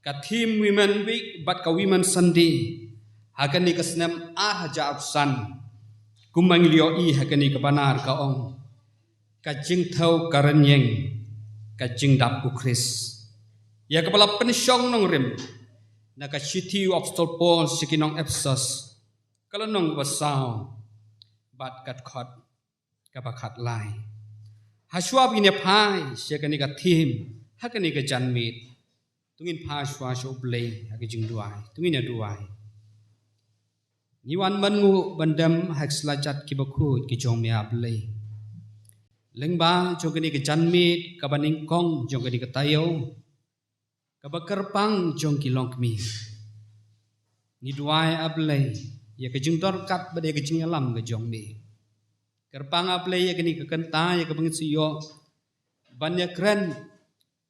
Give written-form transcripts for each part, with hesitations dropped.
ka team women week bat ka women Sunday hakani ka senam haja absan kumangilio I hakani ka banar ka ong ka jing thau karanyeng ka jing dap Ukris ya kepala pensyong nong rim na ka city of Paul sikinong Ephesus kalau nong basau bat kat khot ka bakhat lai haswa bine phai sikani ka team hakani ka janmit tungin pha shwa sho blei ha jing duai tungin ya duai niwan mangu bandam hak slajat ki bakhu ki jong mea blei lengba jogani ka janmit ka baning kong jogani ka tayo ka bakarpang jong ki longkmi ni duai ablei ya ka jing dor kat bade ka jing alam ka jong mi kerpang ablei ya kani ka kanta ya ka bangsiyo banya kren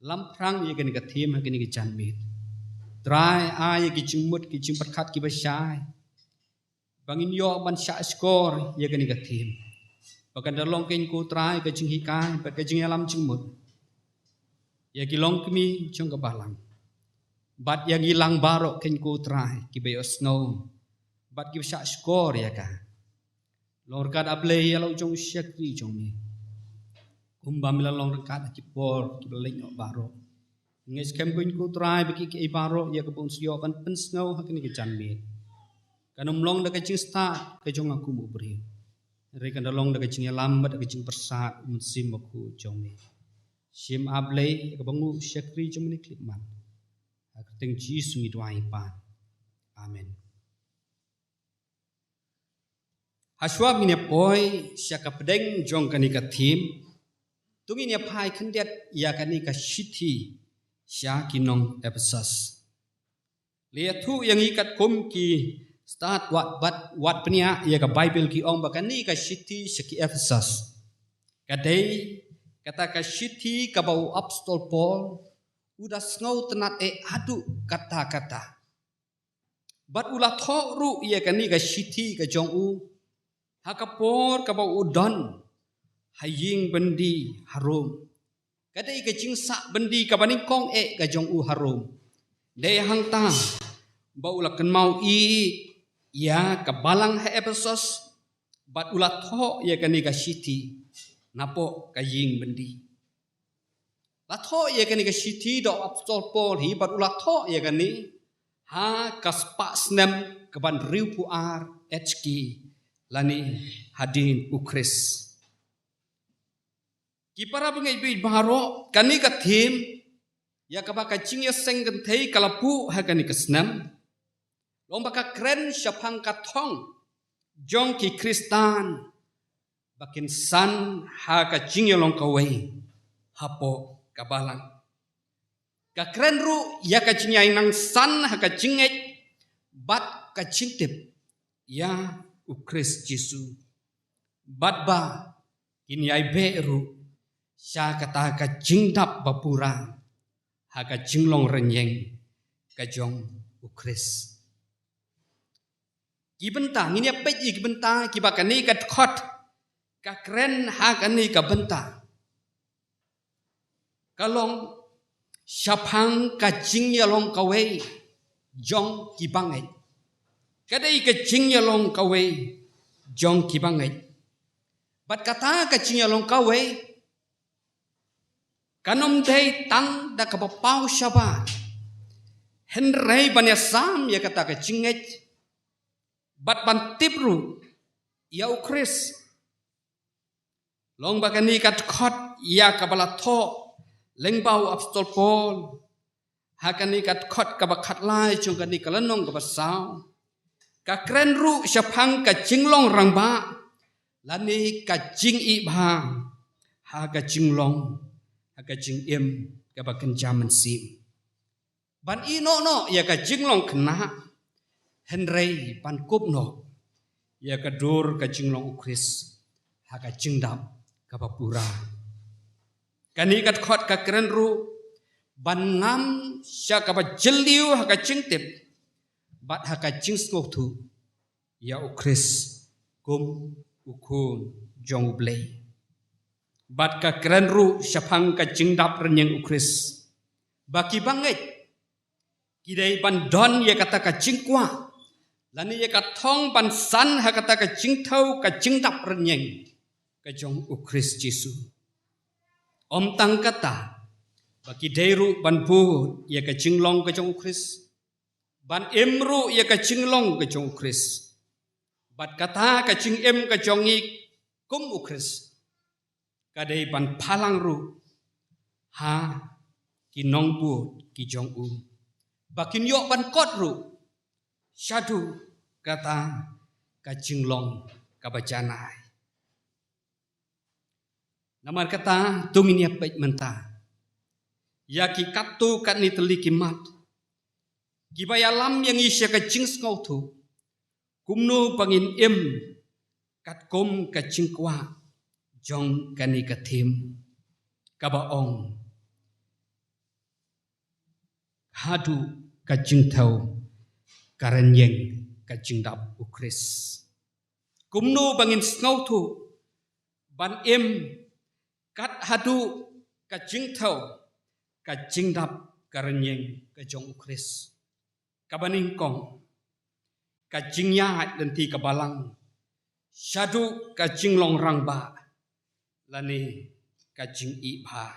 lamprang ya kini ka thim ha kini ka janmit try ya ki chingmut ki ching patkhat ki basai bangin yo ban sha skor ya kini ka thim bakan dalong ken ku try ka ching hikai ba ka jing alam chingmut ya ki long kmi chong ka balang bat ya gilang barok ken ku try ki bayo snow bat ki sha skor ya ka lor kad ablei ya lo jong syakri jong mi kumba mila long rekat ki por ki beleng no baro nges kem kuin ku try bagi ki baro ya kebun sio kan pen snow hakini ki janmit kanum long da ka jing sta ka jong aku mu bri re kan long da ka jing lam da ka jing persat musim aku jong me sim ablei ka bangu syakri jong ni klipman ak teng jisu mi duai pan amen haswa mine poi syaka pedeng jong kani ka thim tungin ya pai kendet ya kani ka city sya kinong Ephesus liatu yang ikat kum ki start wat penia ya ka Bible ki ong bakani ka city seki Ephesus kadai kata ka city ka bau apostol Paul udah snow tenat adu kata-kata bat ulah tho ru ya kani ka city ka jong u hakapor ka bau udon haying bendi harum kadai ka jingsa bendi ka baning kong ka jong u harum de hang ta baula kan mau ya ka balang ha Ephesus bat ulat tho ya kani ka city napo ka ying bendi la tho ya kani ka city do apostol Paul hi bat ulat tho ya kani ha ka spa snem ka ban riu pu ar HK lani hadin Ukris kipara bengai bi baro kani ka thim ya ka baka chingya senggen thei kalapu ha kani ka snam lomba ka kren syapang ka thong jong ki kristan bakin san ha ka chingya long ka wei hapo ka balang ka kren ru ya ka chingya inang san ha ka chinget bat ka chingtip ya Ukris Jesu bat ba kini ai be ru sya kata ka jingdap bapura ha ka jinglong renyeng ka jong Ukris ki benta ngini pe ki benta ki bakani ka khot ka kren ha kani ka benta kalong syapang ka jingya long ka wei jong ki bangai kadai ka jingya long ka wei jong ki bangai bat kata ka jingya long ka wei kanom dei tang da ka pau syaba henrei banya sam ya kata ka jinget bat ban tipru ya Ukris long bakani kat khot ya ka bala tho lengbau apostol Paul hakani kat khot ka bakhat lai chung kani kalanong ka basau ka kren ru syapang ka jinglong rangba lani ka jing I bhang ha ka jinglong ka jing im ka bakan jaman sim ban ino no ya ka jinglong kena henrei ban kup no ya ka dur ka jinglong Ukris ha ka jingdap ka bapura kani kat khot ka kren ru ban ngam sya ka ba jeliu ha ka jingtip bat ha ka jing tu ya Ukris kum ukun jong blei bat ka keren ru syapang ka jingdap renyeng Ukris baki banget Kidai ban don ya kata ka jingkwa. Lani ya ka thong ban san ha kata ka jingthau ka jingdap renyeng. Ka jong u Kris Jesu. Om tang kata. Baki dairu ban bu ya ka jinglong ka jong u Kris. Ban emru ya ka jinglong ka jong u Kris. Bat kata ka jing em ka jong i kum u Kris. Kadai ban palang ru. Ha kinong bu ki jong u. Bakin yok ban kot ru. Syadu kata ka jinglong ka bajanai. Namar kata tungin ya pek mentah. Ya ki katu kat ni teli kimat. Gibaya lam yang isya ka jing skau tu. Kumnu bangin em kat kom ka jingkwa. Jong kani ka tim. Kabaong. Hadu ka jingtau karenyeng ka jingdap u Kris. Kumnu bangin skau tu. Ban em kat hadu ka jingtau ka jingdap karenyeng ka jong u Kris. Kabaning kong ka jingya dan ti kabalang. Syadu ka jinglong rangba. Lani ka jing i ba.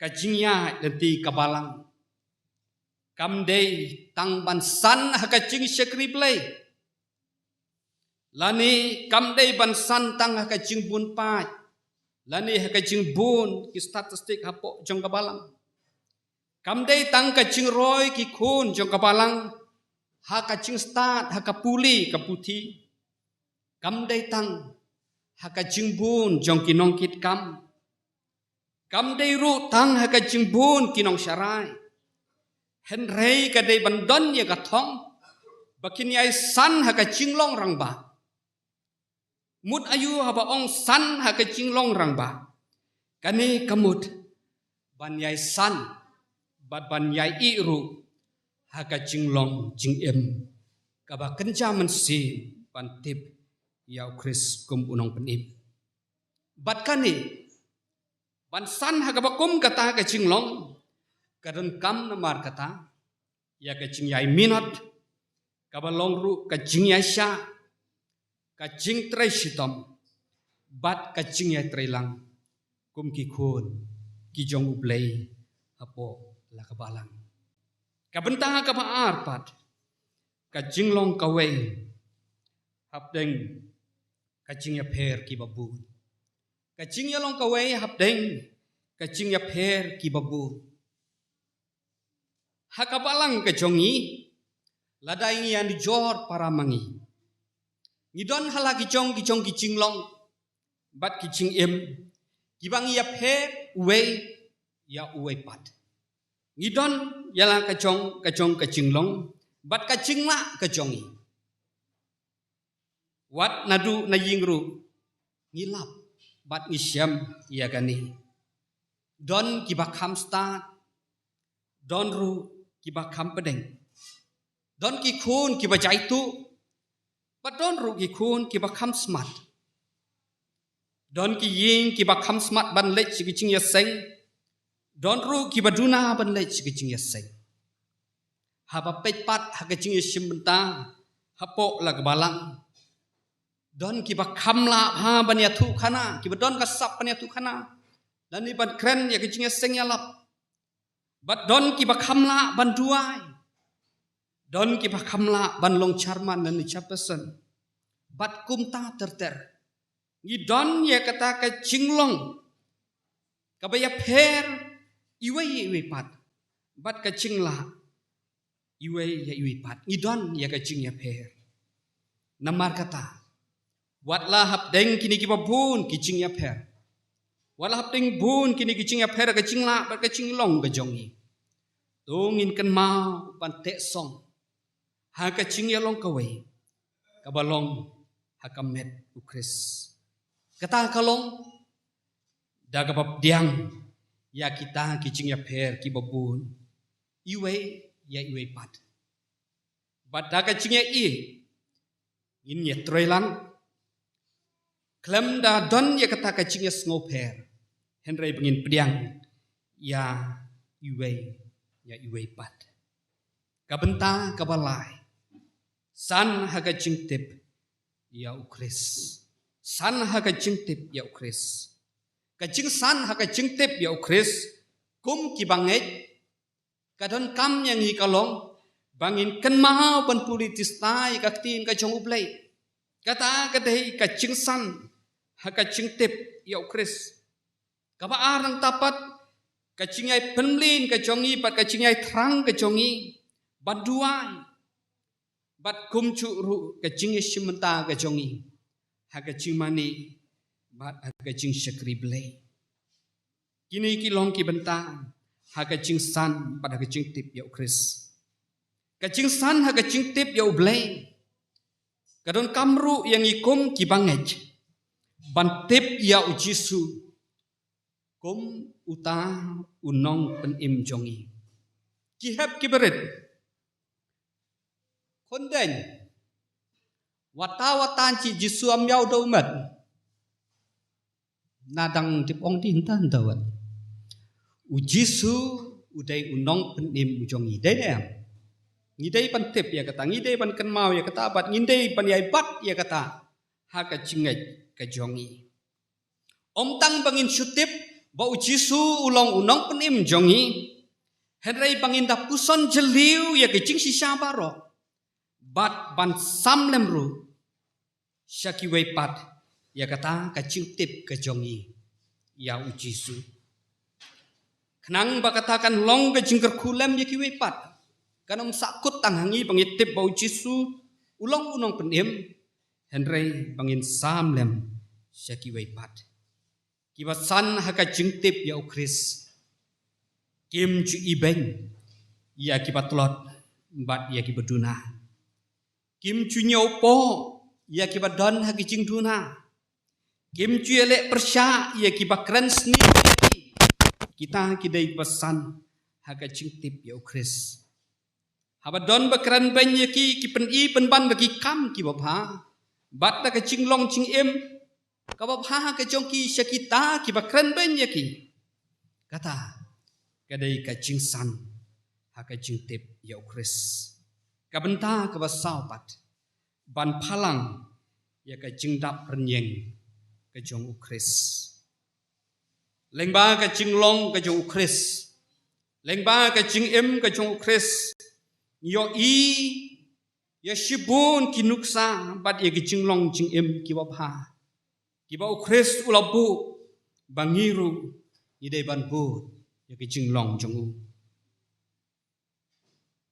Ka jingya dan ti kabalang. Kamdei tang ban san ha ka jing syakri play. Lani kamdei ban san tang ha ka jing bun pai. Lani ha ka jing bun ki statistik ha po jong kabalang. Kamdei tang ka jing roy ki kun jong kabalang. Ha ka jing start ha ka puli ka puti. Kamdei tang ha ka jing bun jong kinong kit kam. Kamdei ru tang ha ka jing bun kinong syarai. Henrei ka dei bandon ya ka thong. Bakin yai san ha ka jinglong rangba. Mut ayu ha ba ong san ha ka jinglong rangba. Kani kamut ban yai san. Bat ban yai i ru. Ha ka jinglong jing em. Kaba kenja mensi ban tip. Yau Kris kum unong penim. Bat kani. Ban san ha ka ba kum kata ha ka jinglong. Kadang kam namar kata. Ya ka jing yai minot. Kabalong ru ka jing yai sya. Ka jing trai shitom. Bat ka jing yai trai lang. Kum ki kun. Ki jong ublay. Apo la kabalang. Kabentang ka maar pat. Ka jinglong kaway. Hapdeng. Ka jing ya per ki babu. Ka jing ya long kaway hapdeng. Ka jing ya per ki babu. Hakabalang ke jongi. Ladai yang dijor para mangi. Ngidon hala kijong ki jinglong. Bat ki jing em. Kibang ya per uwe. Ya uwe pat. Ngidon yala kejong ke jinglong. Bat ka jingla ke jongi. Wat nadu na yingru. Ngilap. Bat ngisyam ya gani. Don kibakam start. Don ru kiba kampedeng. Don ki kun kiba jaitu. But don ru ki kun kiba kam smart. Don ki ying kiba kam smart ban lech ki jing ya seng. Don ru kiba duna ban lech ki jing ya seng. Haba pet pat ha ki jing ya shimbenta. Hapo la balang. Don kiba kam la ha ban ya tu kana. Kiba don kasap ban ya tu kana. Dan ni ban kren ya ki jing ya seng ya lap. But don ki bakamla ban duai. Don ki bakamla ban long charman dan chapesan. But kum ta terter. Ni don ye kata ka jinglong. Kabaya per iwe pat. But ka jingla iwe pat. Ni don ye ka jing ya per. Namar kata. Watlah hap deng kini ki babun ki jing ya per. Walau ting bun kini kicing ya per kicing la ber kicing long ke jongi. Tungin kan mau pan tek song. Ha kicing ya long kawe. Kabalong ha kamet u Kris. Kata kalong daga bab diang ya kita kicing ya per ki babun. Iwe ya iwe pat. Bat daga kicing ya i. In ya trelang. Klem da don ya kata kicing ya sngoper. Henry bengin pediang ya iwe ya iwepat. Kabenta kabalai. San haga jingtip ya ukris. San haga jingtip ya ukris. Kajing san haga jingtip ya ukris. Kum kibanget. Kadon kam yang hikalong. Bangin kan mahal ban politis tai kaktin kajong ublay. Kata kadai kajing san haga jingtip ya ukris. Kabaarang tapat kajingay penlin kajongi bat kajingay terang kajongi bat duai bat kumcuru kajingay simenta kajongi hakajing mani bat hakajing syakri belay kini kilong kibenta hakajing san bat hakajing tip ya ukris kajing san hakajing tip ya ublay kadon kamru yang ikum kibangej ban tip ya ujisu kum uta unong penim jongi. Kihap kiberit. Konden. Wata-watan ci jisuam yau daumat. Nadang tipong dintan dawan. Ujisu udai unong penim jongi. Dayam. Ngidai pan tip ya kata. Ngidai pan kenmau ya kata. Bat ngidai pan yaibat ya kata. Haka cingat ke jongi. Om tang bangin syutip. Bau jisu ulang unang penim jongi. Henry banginda puson jeliu ya kecing sisa barok. Bat ban sam lemru. Syaki wepat. Ya kata kecing tip ke jongi. Ya ujisu. Kenang bakatakan long kecing kerkulem ya ki wepat. Kanam sakut tanghangi bangitip bau jisu. Ulang unang penim. Henry bangin sam lem. Syaki wepat. Kibasan haka jengtip ya ukris. Kim cu ibeng. Ya kibatlot. Bat ya kibaduna. Kim cu nyopo. Ya kibadon haki jingduna. Kim cu elek persya. Ya kibakren seni. Kita kidai pesan. Haka jengtip ya ukris. Habadon bakren ben ya kipen i penban bagi kam kibabha. Bat da kecing long cing im. Kababha ke jongki syakita ki bakran banyak ki. Kata kadai kacing san hakajing tip ya ukris. Kabenta kabasaupat ban palang ya kacing dap renyeng ke jong ukris. Lengba kacing long ke jong ukris. Lengba kacing im ke jong ukris. Yo i ya shibun kinuksa bat ya kacing long cing im ki babha. Kiba ukris ulabu bangiru idai banbu ya kecing long jongu.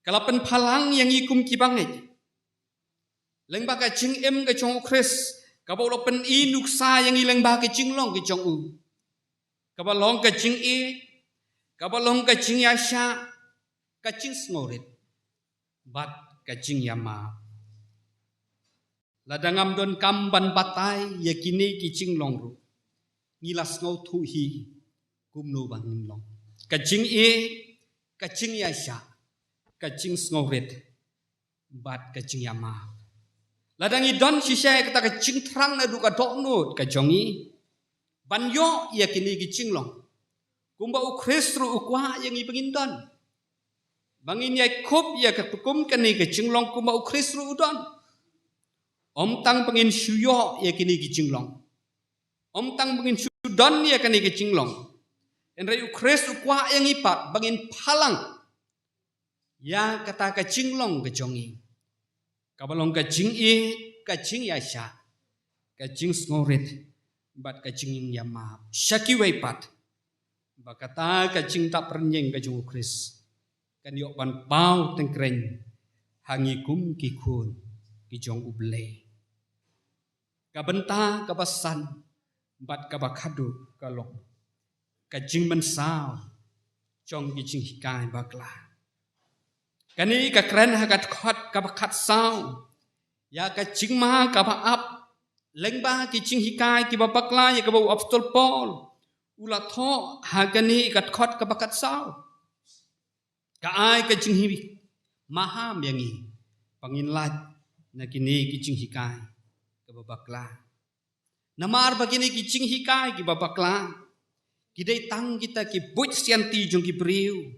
Kalapan palang yang ikum kibanget. Lengba kecing em kecong ukris. Kaba ulapan i nuksa yang ilengba kecing long kecong u. Kaba long kecing i. Kaba long kecing yasya. Kecing sengorit. Bat kecing yama. Ladangam don kamban batai yakini kicing longru. Ngilas ngau tuhi kumno bangin long. Kacing e, kacing yasya, kacing sngoret, bat kacing yama. Ladangi don sisya kata kacing terang na duka doknut kajongi. Banyo yakini kicing long. Kumba ukresru ukwa yang ibangin don. Bangin Yakob ya ketukum kani kacing long kumba ukresru udon. Om tang pengin syuyo ya kini gijinglong. Om tang pengin syudon ya kini gijinglong. Enrai ukres ukwa yang ipat bangin palang. Ya kata kajinglong kejongi. Kabalong kajing i kajing yasya. Kajing snorit. Bat kajing yang yama. Syaki waipat. Bakata kajing tak pernyeng kajing ukres. Kan yok ban pau tengkreng. Hangikum kikun. Kijong ublay. Kabenta kabasan bat kabakadu kalong kajing mensau jong kijing hikai bakla kani kakren hakat khot kabakat sau ya kajing ma kabaap lengba kijing hikai kibabakla ya kabau apostol Paul ulatho hagani kat khot kabakat sau kaai kajing hibi maham yangi panginlat na kini kijing hikai babakla. Namar bagini kicing hikai ki babakla. Kidai tang kita ki buj sianti jong ki beriu.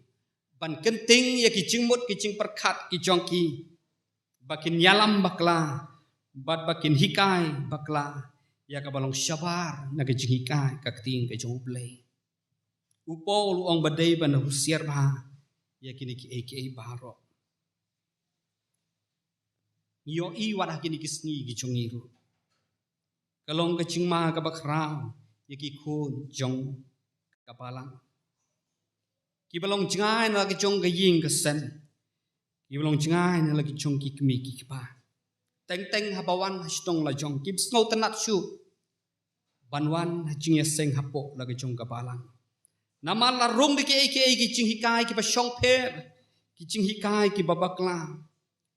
ban kenting ya ki jingmut ki jing perkat ki jongki bakin yalam bakla bat bakin hikai bakla ya ka balong syabar na ki jing hikai ka ting ka jong play upo luong badai ban husiar ba ya kini ki aka baro yo i wala kini ki sngi ki jongiru kalong ka jingma ka bakrao ya ki khun jong ka balang ki balong jangai na ki jong ka ying ka sen ki balong jangai na lagi jong ki kmi ki pa teng habawan hastong la jong ki snow tanat shu banwan hajing ya seng hapo lagi jong ka balang nama la rong de ki aka ki jing hikai ki pa shong phe ki jing hikai ki babakla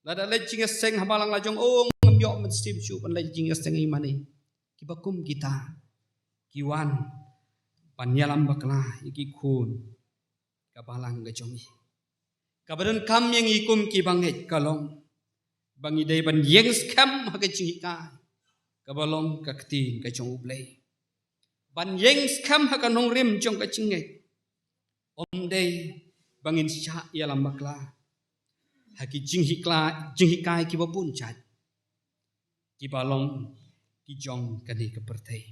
la da le jing ya seng habalang la jong ong ngam yo man sim shu ban le jing ya seng imani ki bakum kita ki wan panyalam bakla ki khun kabalang gajongi kabadan kam yang ikum ki banget kalong bangi day ban yeng skam ha gajika kabalong kaktin gajong ublay ban yeng skam ha kanong rim jong gajinge om day bangin sya yalam bakla ha ki jinghikai ki babun chat ki balong ki jong kani kepertai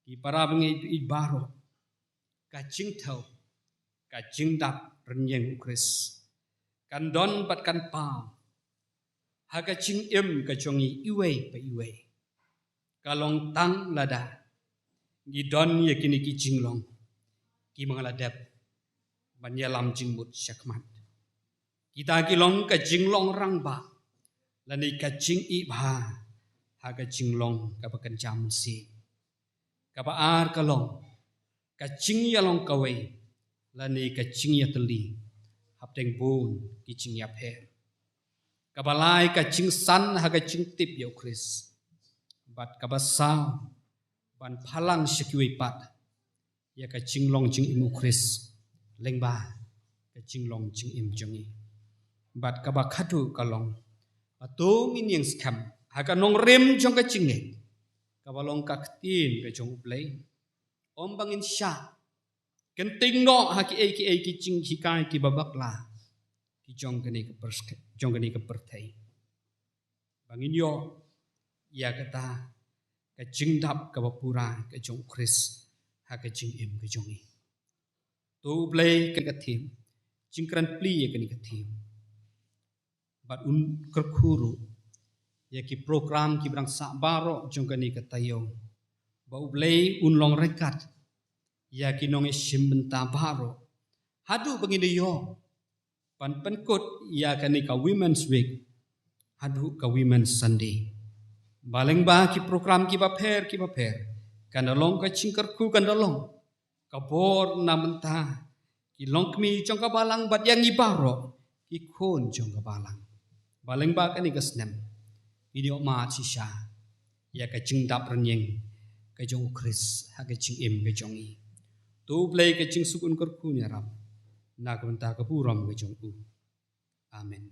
ki para bangi ibaro ka jingtau ka jingdap renyeng ukris kan don bat kan pau ha ka jing im ka jongi iwe pa iwe kalong tang lada gi don ye kini ki jinglong ki mangaladap banyalam jingmut syakmat kita kilong ka jinglong rangba lani ka jing i bha ha ka jinglong ka bakan jam si ka baar kalong ka jing yalong kawai lani ka jing ya teli hapteng bun ki jing ya phe kabalai ka jing san ha ka jing tip ya ukris bat kabasau ban phalang sikwi pat ya ka jing long jing im ukris lengba ka jing long jing im jongi bat kabakhatu kalong atung in yang skam ha ka nong rem jong ka jing e kabalong ka ktin ka jong ublay om bangin sya kenting no ha ki jing hikai ki babakla ki jong kani ke perthai bangin yo ya kata ka jing dap ka bapura ka jong kris ha ka jing im ka jongi tu blay ka kathim jing kran pli ya kani kathim bat un kerkhuru ya ki program ki brang sa baro jong kani katayo ba blay un long rekat ya kinong isim benta baro hadu begini yo pan penkut ya kani ka women's week hadu ka women's sunday baleng ba ki program ki ba pher kan long ka chingkar ku kan long ka bor na menta ki long kmi jong ka balang bat yang i baro ki khon jong ka balang baleng ba kani ka snem video ma chi sha ya ka jingdap renyeng ka jong kris ha ka jing im ka jong i tu play ke jing sukun kerku nya ram na ka benta ka puram ke jong u amen